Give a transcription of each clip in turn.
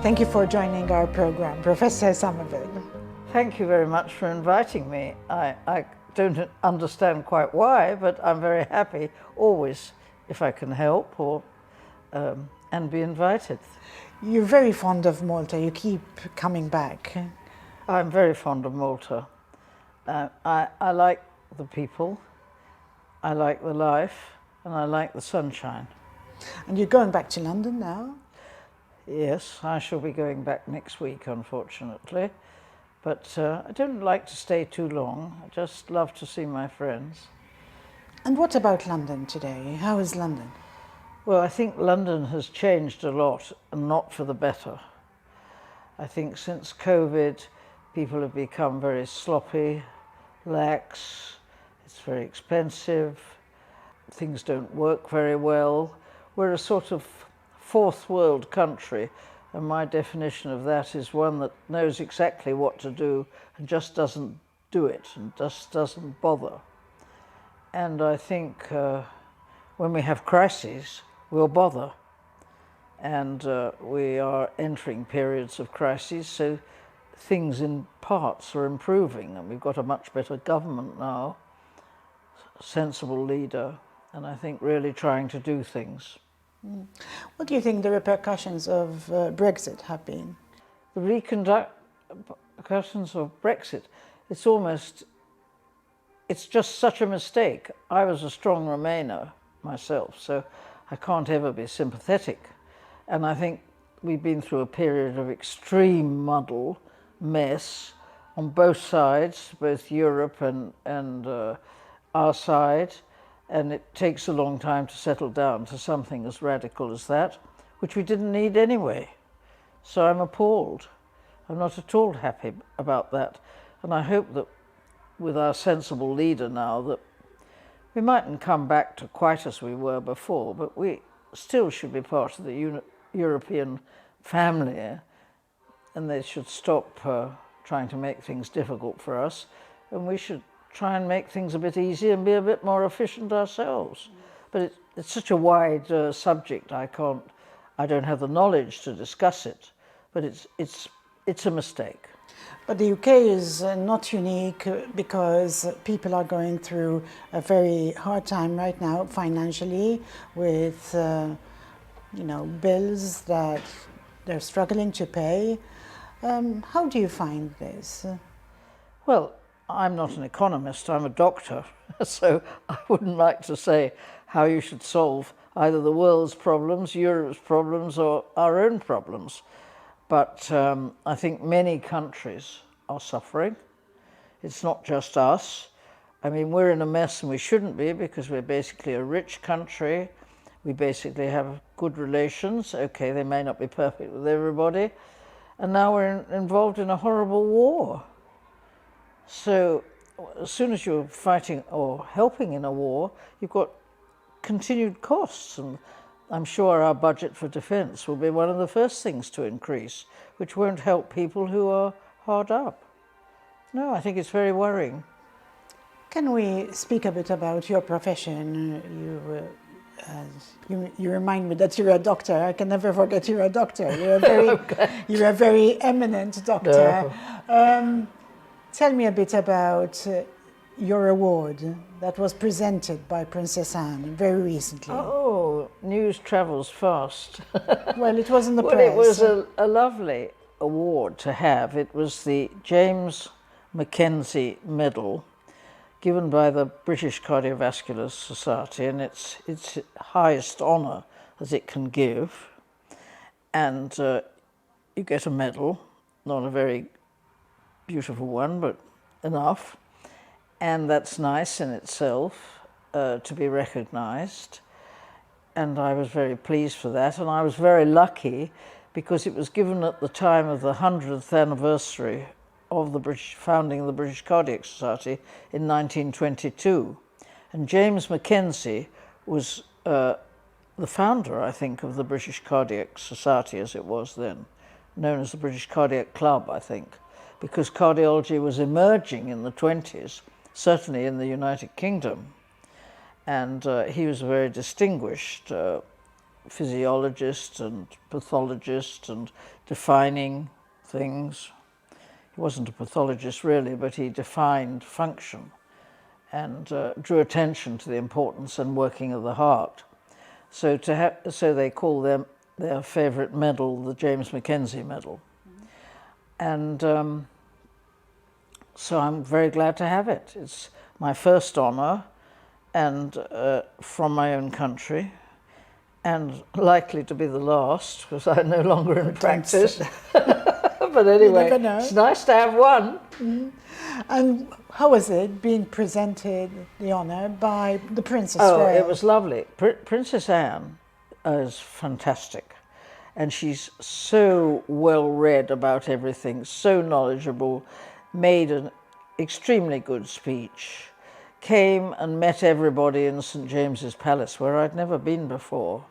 Thank you for joining our program, Professor Somerville. Thank you very much for inviting me. I don't understand quite why, but I'm very happy always if I can help and be invited. You're very fond of Malta. You keep coming back. I'm very fond of Malta. I like the people, I like the life, and I like the sunshine. And you're going back to London now? Yes, I shall be going back next week, unfortunately. But I don't like to stay too long. I just love to see my friends. And what about London today? How is London? Well, I think London has changed a lot, and not for the better. I think since COVID, people have become very sloppy, lax, it's very expensive, things don't work very well. We're a sort of fourth world country, and my definition of that is one that knows exactly what to do and just doesn't do it and just doesn't bother. And I think when we have crises, we'll bother. And we are entering periods of crises, so things in parts are improving, and we've got a much better government now, sensible leader, and I think really trying to do things. What do you think the repercussions of Brexit have been? The repercussions of Brexit, it's just such a mistake. I was a strong Remainer myself, so I can't ever be sympathetic. And I think we've been through a period of extreme muddle, mess, on both sides, both Europe and our side. And it takes a long time to settle down to something as radical as that, which we didn't need anyway. So I'm appalled. I'm not at all happy about that. And I hope that with our sensible leader now, that we mightn't come back to quite as we were before, but we still should be part of the European family, and they should stop trying to make things difficult for us, and we should try and make things a bit easier and be a bit more efficient ourselves. But it's such a wide subject. I don't have the knowledge to discuss it, but it's a mistake. But the UK is not unique because people are going through a very hard time right now financially with bills that they're struggling to pay. How do you find this? Well, I'm not an economist, I'm a doctor, so I wouldn't like to say how you should solve either the world's problems, Europe's problems, or our own problems. But I think many countries are suffering. It's not just us. I mean, we're in a mess and we shouldn't be, because we're basically a rich country. We basically have good relations. Okay, they may not be perfect with everybody. And now we're involved in a horrible war. So as soon as you're fighting or helping in a war, you've got continued costs, and I'm sure our budget for defence will be one of the first things to increase, which won't help people who are hard up. No, I think it's very worrying. Can we speak a bit about your profession? You remind me that you're a doctor. I can never forget you're a doctor. You're a very eminent doctor. No. Tell me a bit about your award that was presented by Princess Anne very recently. Oh, news travels fast. Well, it was in the press. Well, it was a lovely award to have. It was the James Mackenzie Medal, given by the British Cardiovascular Society, and it's its highest honour that it can give. And you get a medal, not a very beautiful one, but enough, and that's nice in itself to be recognised, and I was very pleased for that. And I was very lucky because it was given at the time of the 100th anniversary of the founding of the British Cardiac Society in 1922, and James Mackenzie was the founder, I think, of the British Cardiac Society as it was then, known as the British Cardiac Club, I think, because cardiology was emerging in the 20s, certainly in the United Kingdom. And he was a very distinguished physiologist and pathologist and defining things. He wasn't a pathologist really, but he defined function and drew attention to the importance and working of the heart. So they call them their favourite medal the James Mackenzie Medal. And so I'm very glad to have it. It's my first honour, and from my own country, and likely to be the last because I'm no longer in practice. But anyway, it's nice to have one. Mm-hmm. And how was it being presented, the honour, by the Princess? Oh, it was lovely. Princess Anne is fantastic. And she's so well read about everything, so knowledgeable, made an extremely good speech, came and met everybody in St. James's Palace, where I'd never been before.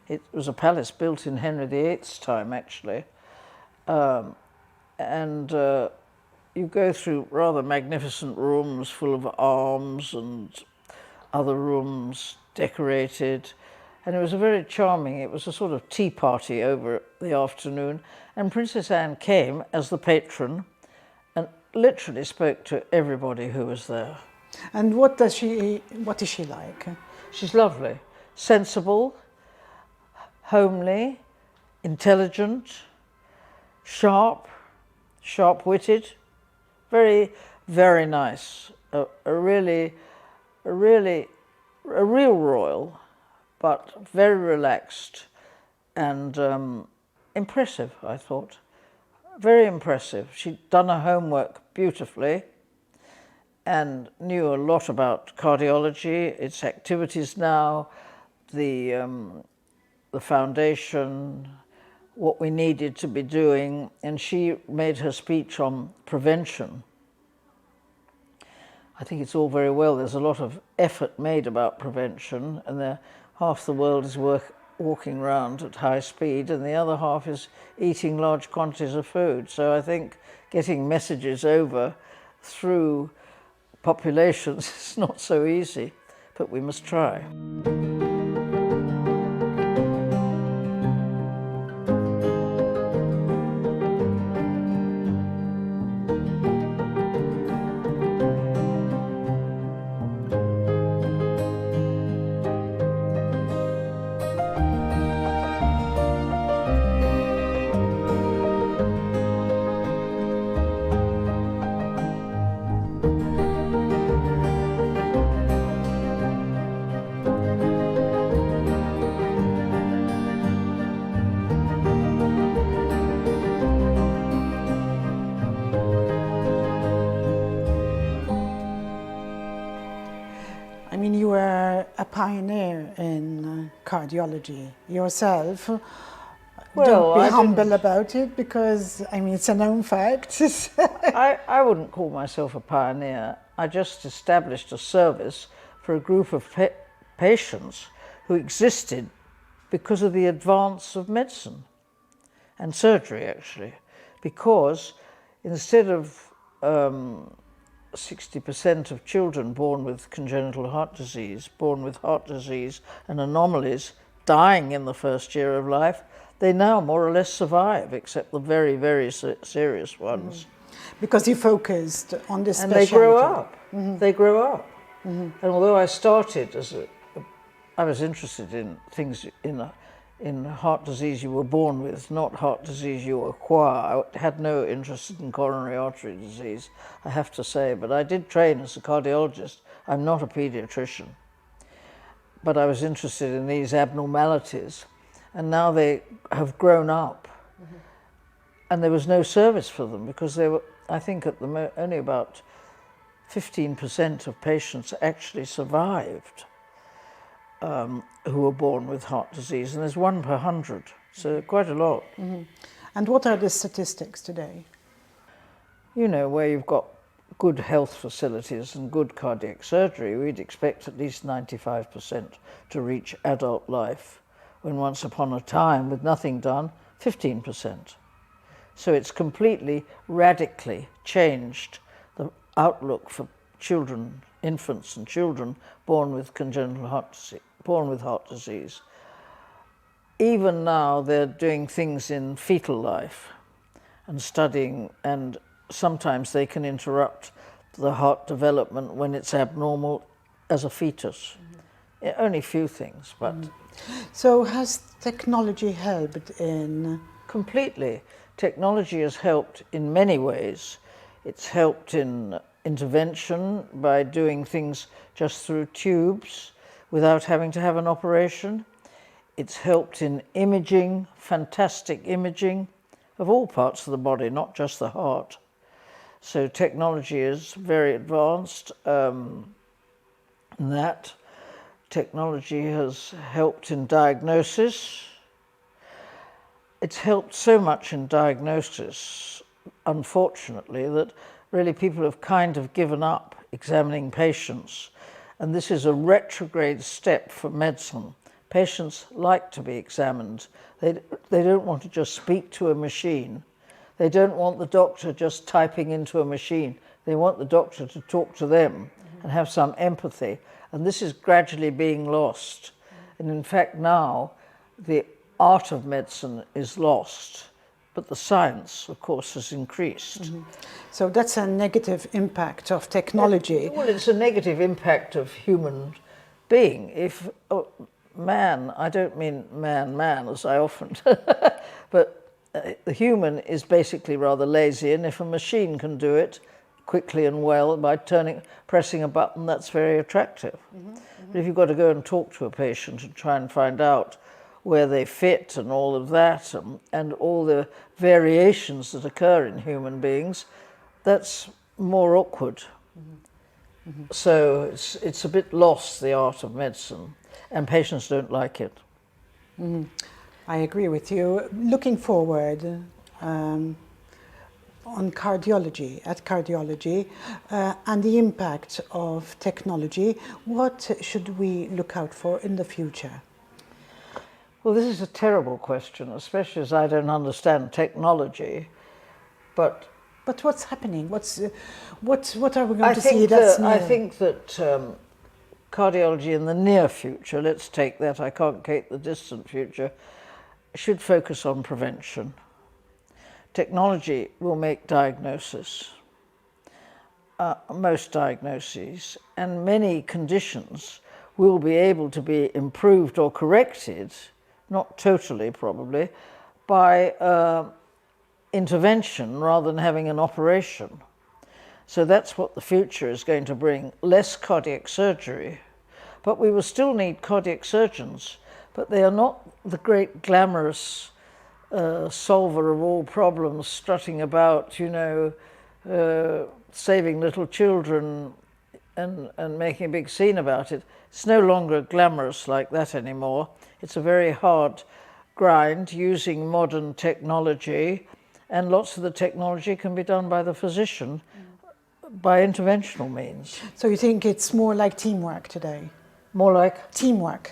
It was a palace built in Henry VIII's time, actually. You go through rather magnificent rooms full of arms and other rooms decorated. And it was a very charming, it was a sort of tea party over the afternoon. And Princess Anne came as the patron and literally spoke to everybody who was there. And what is she like? She's lovely, sensible, homely, intelligent, sharp-witted, very, very nice. A real royal, but very relaxed and impressive, I thought. Very impressive. She'd done her homework beautifully and knew a lot about cardiology, its activities now, the foundation, what we needed to be doing, and she made her speech on prevention. I think it's all very well. There's a lot of effort made about prevention, and half the world is walking around at high speed, and the other half is eating large quantities of food. So I think getting messages over through populations is not so easy, but we must try. I mean, you were a pioneer in cardiology yourself. Well, don't be humble about it, because, I mean, it's a known fact. I wouldn't call myself a pioneer. I just established a service for a group of patients who existed because of the advance of medicine and surgery, actually. Because instead of 60% of children born with congenital heart disease, born with heart disease and anomalies, dying in the first year of life, they now more or less survive, except the very, very serious ones. Because you focused on this and specialty. they grow up. Mm-hmm. They grow up. Mm-hmm. And although I started I was interested in things in heart disease you were born with, not heart disease you acquire. I had no interest in coronary artery disease, I have to say, but I did train as a cardiologist. I'm not a pediatrician. But I was interested in these abnormalities, and now they have grown up. Mm-hmm. And there was no service for them because they were, I think at the only about 15% of patients actually survived who were born with heart disease, and there's 1 per 100, so quite a lot. Mm-hmm. And what are the statistics today? You know, where you've got good health facilities and good cardiac surgery, we'd expect at least 95% to reach adult life, when once upon a time, with nothing done, 15%. So it's completely, radically changed the outlook for children, infants and children born with congenital heart disease, born with heart disease. even now they're doing things in fetal life and studying, and sometimes they can interrupt the heart development when it's abnormal as a fetus. Yeah, only few things, but... So has technology helped in... Completely. Technology has helped in many ways. It's helped in intervention by doing things just through tubes without having to have an operation. It's helped in imaging, fantastic imaging of all parts of the body, not just the heart. So technology is very advanced in that. Technology has helped in diagnosis. It's helped so much in diagnosis, unfortunately, that really people have kind of given up examining patients. And this is a retrograde step for medicine. Patients like to be examined. They don't want to just speak to a machine. They don't want the doctor just typing into a machine. They want the doctor to talk to them and have some empathy. And this is gradually being lost. And in fact now, the art of medicine is lost, but the science, of course, has increased. So that's a negative impact of technology. Well, it's a negative impact of human being. If man, I don't mean man, as I often, but the human is basically rather lazy, and if a machine can do it quickly and well by pressing a button, that's very attractive. But if you've got to go and talk to a patient and try and find out where they fit and all of that, and all the variations that occur in human beings, that's more awkward. So it's a bit lost, the art of medicine, and patients don't like it. I agree with you. Looking forward on cardiology, and the impact of technology, what should we look out for in the future? Well, this is a terrible question, especially as I don't understand technology, but what's happening? What are we going to see that's new? I think that cardiology in the near future, let's take that, I can't take the distant future, should focus on prevention. Technology will make diagnosis, most diagnoses, and many conditions will be able to be improved or corrected, not totally probably, by intervention rather than having an operation. So that's what the future is going to bring, less cardiac surgery. But we will still need cardiac surgeons, but they are not the great glamorous solver of all problems, strutting about, you know, saving little children and making a big scene about it. It's no longer glamorous like that anymore. It's a very hard grind using modern technology, and lots of the technology can be done by the physician by interventional means. So you think it's more like teamwork today? More like? Teamwork.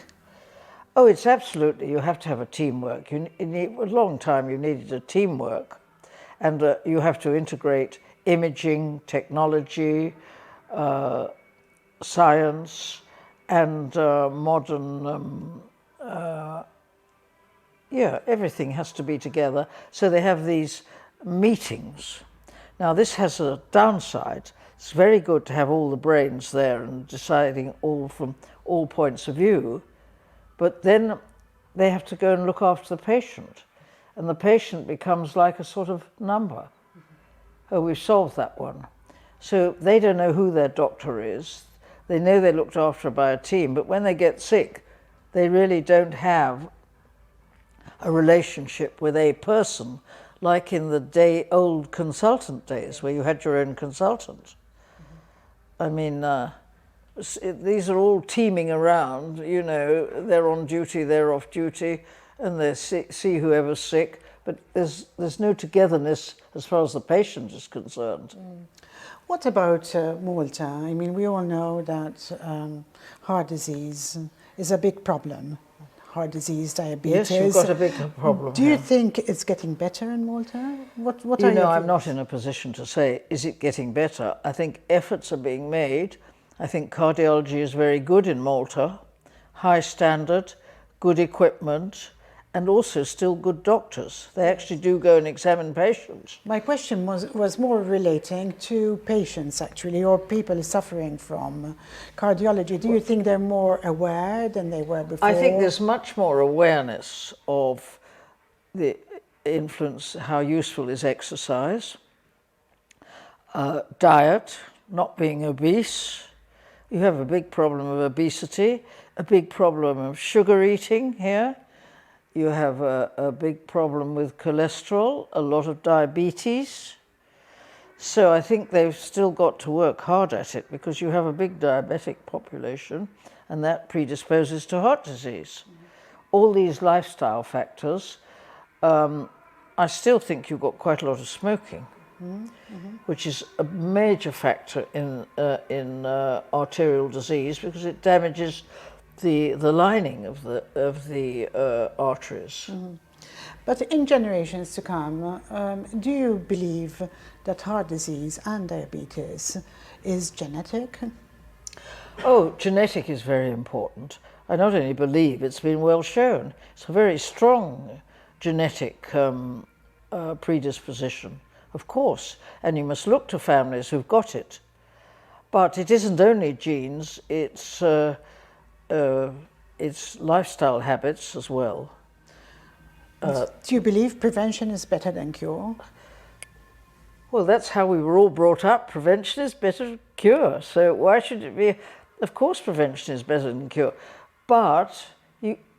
Oh, it's absolutely, you have to have a teamwork. A long time you needed a teamwork, and you have to integrate imaging, technology, science, and modern, everything has to be together. So they have these meetings. Now this has a downside. It's very good to have all the brains there and deciding all from all points of view, but then they have to go and look after the patient, and the patient becomes like a sort of number. Oh, we've solved that one. So they don't know who their doctor is. They know they're looked after by a team, but when they get sick, they really don't have a relationship with a person, like in the old consultant days where you had your own consultant. I mean, these are all teaming around, you know, they're on duty, they're off duty, and they see whoever's sick, but there's no togetherness as far as the patient is concerned. What about Malta? I mean, we all know that heart disease is a big problem. Heart disease, diabetes. Yes, you've got a big problem. Do you think it's getting better in Malta? What you are know, your I'm views? not in a position to say, is it getting better? I think efforts are being made. I think cardiology is very good in Malta, high standard, good equipment, and also still good doctors. They actually do go and examine patients. My question was more relating to patients, actually, or people suffering from cardiology. Do you think they're more aware than they were before? I think there's much more awareness of the influence, how useful is exercise, diet, not being obese. You have a big problem of obesity, a big problem of sugar eating here. You have a big problem with cholesterol, a lot of diabetes. So I think they've still got to work hard at it, because you have a big diabetic population and that predisposes to heart disease. All these lifestyle factors, I still think you've got quite a lot of smoking, which is a major factor in arterial disease, because it damages the lining of the arteries. But in generations to come, do you believe that heart disease and diabetes is genetic? Oh, genetic is very important. I not only believe, it's been well shown. It's a very strong genetic predisposition, of course, and you must look to families who've got it. But it isn't only genes, it's lifestyle habits as well. Do you believe prevention is better than cure? Well, that's how we were all brought up. Prevention is better than cure. So why should it be? Of course prevention is better than cure. But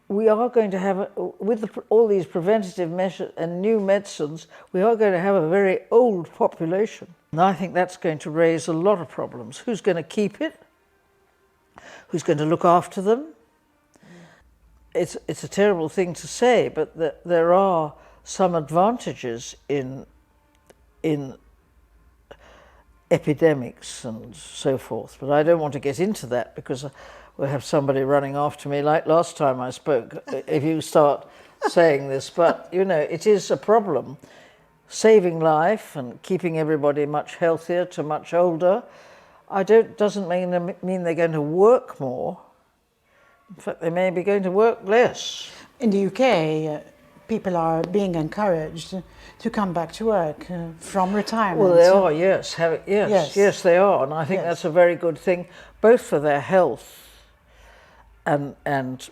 we are going to have, with all these preventative measures and new medicines, we are going to have a very old population. And I think that's going to raise a lot of problems. Who's going to keep it? Who's going to look after them? It's a terrible thing to say, but there are some advantages in epidemics and so forth. But I don't want to get into that, because we'll have somebody running after me like last time I spoke, if you start saying this. But, you know, it is a problem. Saving life and keeping everybody much healthier to much older, doesn't mean they're going to work more. In fact, they may be going to work less. In the UK, people are being encouraged to come back to work from retirement. Well, they are, yes. Yes, they are. And I think that's a very good thing, both for their health and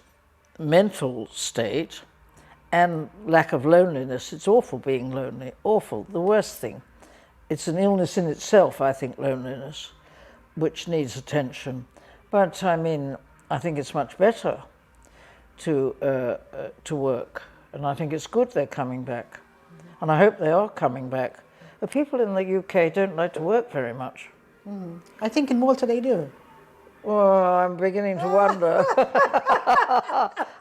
mental state and lack of loneliness. It's awful being lonely, awful, the worst thing. It's an illness in itself, I think, loneliness, which needs attention. But I mean, I think it's much better to work, and I think it's good they're coming back, and I hope they are coming back. The people in the UK don't like to work very much. I think in Malta they do. Well, I'm beginning to wonder.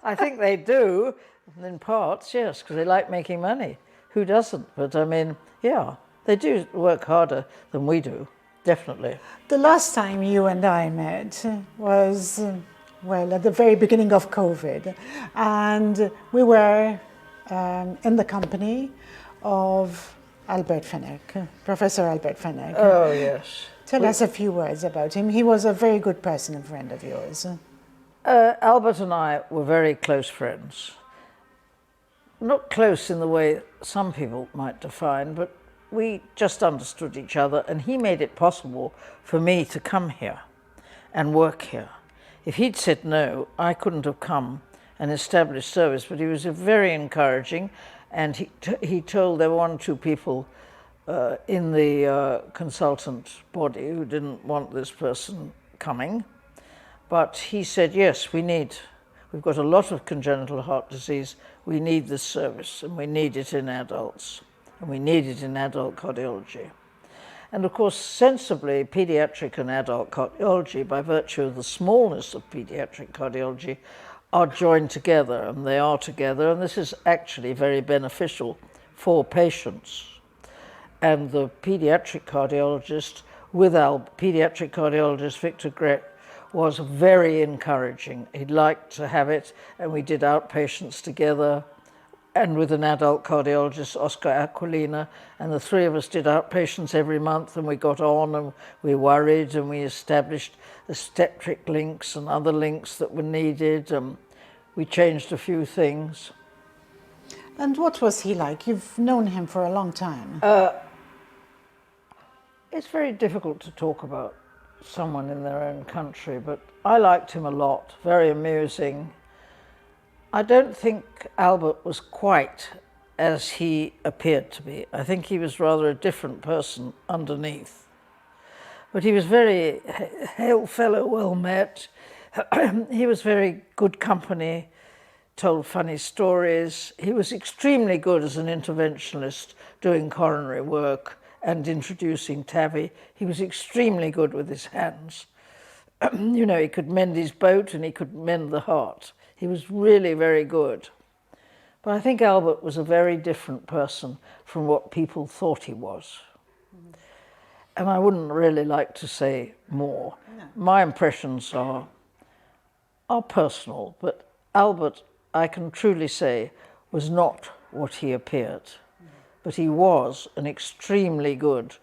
I think they do, in parts, yes, because they like making money. Who doesn't? But I mean, yeah, they do work harder than we do, definitely. The last time you and I met was, well, at the very beginning of COVID, and we were in the company of Albert Fenech, Professor Albert Fenech. Oh, yes. Tell us a few words about him. He was a very good person and friend of yours. Albert and I were very close friends. Not close in the way some people might define, but we just understood each other, and he made it possible for me to come here and work here. If he'd said no, I couldn't have come and established service, but he was very encouraging, and he told there were one or two people in the consultant body who didn't want this person coming, but he said, yes, we've got a lot of congenital heart disease, we need this service, and we need it in adults, and we need it in adult cardiology. And of course, sensibly, pediatric and adult cardiology, by virtue of the smallness of pediatric cardiology, are joined together, and they are together, and this is actually very beneficial for patients. And the pediatric cardiologist, pediatric cardiologist Victor Grech, was very encouraging. He'd liked to have it, and we did outpatients together, and with an adult cardiologist, Oscar Aquilina, and the three of us did outpatients every month, and we got on, and we worried, and we established obstetric links and other links that were needed. We changed a few things. And what was he like? You've known him for a long time. It's very difficult to talk about someone in their own country, but I liked him a lot, very amusing. I don't think Albert was quite as he appeared to be. I think he was rather a different person underneath. But he was very hail fellow, well met. He was very good company, told funny stories. He was extremely good as an interventionalist, doing coronary work and introducing TAVI. He was extremely good with his hands. You know, he could mend his boat and he could mend the heart. He was really very good. But I think Albert was a very different person from what people thought he was. And I wouldn't really like to say more. No. My impressions are personal, but Albert, I can truly say, was not what he appeared. But he was an extremely good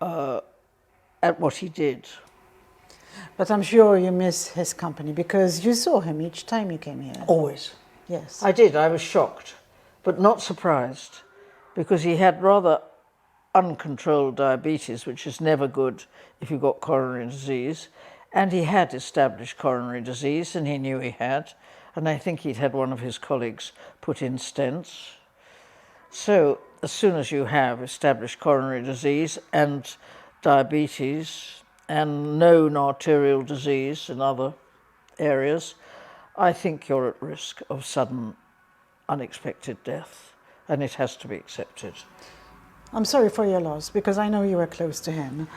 at what he did. But I'm sure you miss his company because you saw him each time you came here. Always. Yes. I did. I was shocked, but not surprised, because he had rather uncontrolled diabetes, which is never good if you've got coronary disease. And he had established coronary disease, and he knew he had. And I think he'd had one of his colleagues put in stents. So as soon as you have established coronary disease and diabetes and known arterial disease in other areas, I think you're at risk of sudden, unexpected death, and it has to be accepted. I'm sorry for your loss, because I know you were close to him.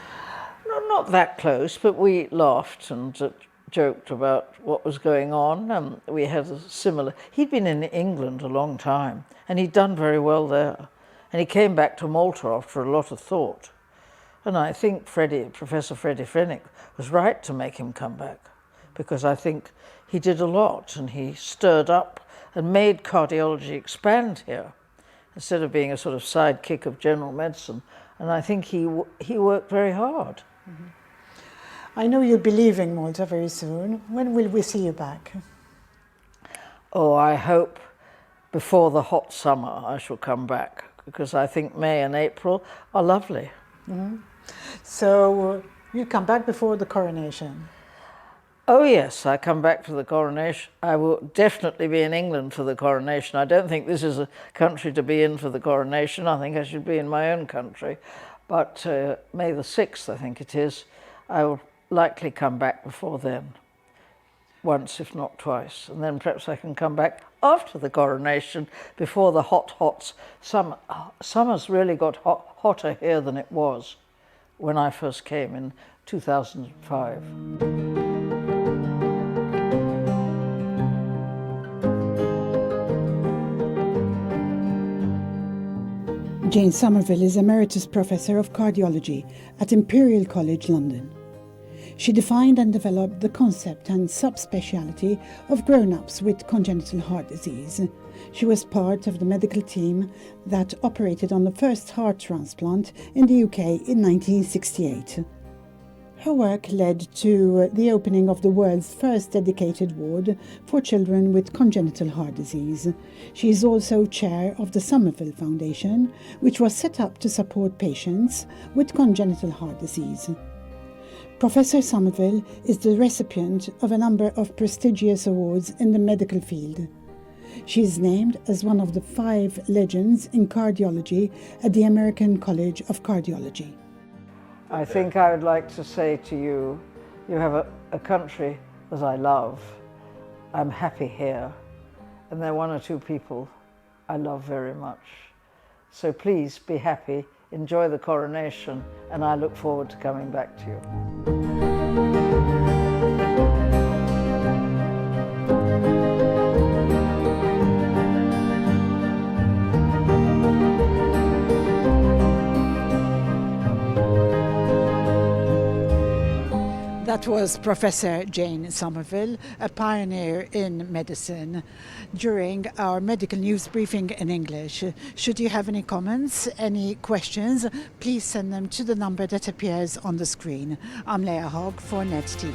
No, not that close, but we laughed and joked about what was going on. We had a similar... He'd been in England a long time, and he'd done very well there. And he came back to Malta after a lot of thought. And I think Professor Freddie Fenwick was right to make him come back, because I think he did a lot, and he stirred up and made cardiology expand here, instead of being a sort of sidekick of general medicine. And I think he worked very hard. Mm-hmm. I know you'll be leaving Malta very soon. When will we see you back? Oh, I hope before the hot summer I shall come back, because I think May and April are lovely. Mm-hmm. So you come back before the coronation? Oh yes, I come back for the coronation. I will definitely be in England for the coronation. I don't think this is a country to be in for the coronation. I think I should be in my own country. But May the 6th, I think it is, I will likely come back before then. Once, if not twice. And then perhaps I can come back after the coronation, before the hot summer. Summer's really got hotter here than it was when I first came in 2005. Jane Somerville is Emeritus Professor of Cardiology at Imperial College London. She defined and developed the concept and subspeciality of grown-ups with congenital heart disease. She was part of the medical team that operated on the first heart transplant in the UK in 1968. Her work led to the opening of the world's first dedicated ward for children with congenital heart disease. She is also chair of the Somerville Foundation, which was set up to support patients with congenital heart disease. Professor Somerville is the recipient of a number of prestigious awards in the medical field. She is named as one of the 5 legends in cardiology at the American College of Cardiology. I think I would like to say to you, you have a country that I love. I'm happy here, and there are 1 or 2 people I love very much. So please be happy, enjoy the coronation, and I look forward to coming back to you. That was Professor Jane Somerville, a pioneer in medicine, during our medical news briefing in English. Should you have any comments, any questions, please send them to the number that appears on the screen. I'm Leah Hogg for Net TV.